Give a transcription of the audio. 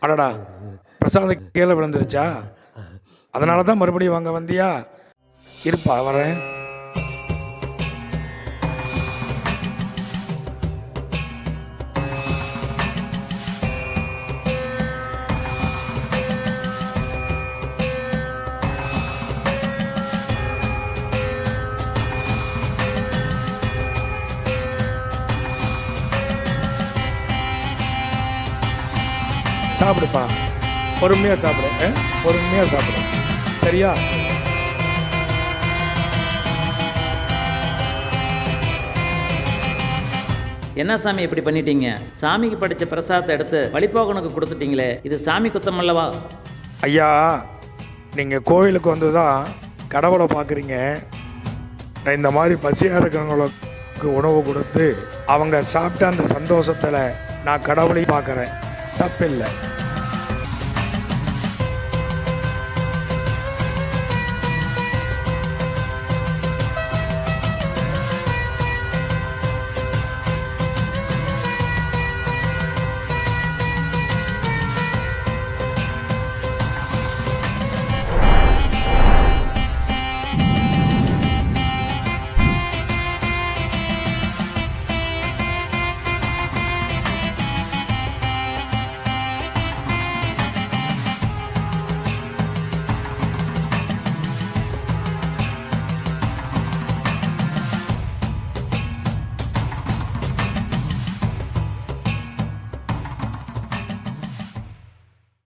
அடடா, பிரசாதம் கீழே விழுந்துருச்சா? அதனால தான் மறுபடியும் வாங்க வந்தியா? இருப்பா, வரேன். சாப்பிடுப்பா, பொறுமையா சாப்பிடு, பொறுமையா சாப்பிடு, சரியா? என்ன சாமி இப்படி பண்ணிட்டீங்க? சாமிக்கு படித்த பிரசாதத்தை எடுத்து வழிபோகனுக்கு கொடுத்துட்டீங்களே, இது சாமி குத்தம் அல்லவா? ஐயா, நீங்கள் கோயிலுக்கு வந்து தான் கடவுளை பார்க்குறீங்க. நான் இந்த மாதிரி பசியாக இருக்கிறவங்களுக்கு உணவு கொடுத்து அவங்க சாப்பிட்ட அந்த சந்தோஷத்தில் நான் கடவுளையும் பார்க்குறேன். தப்பில்லை.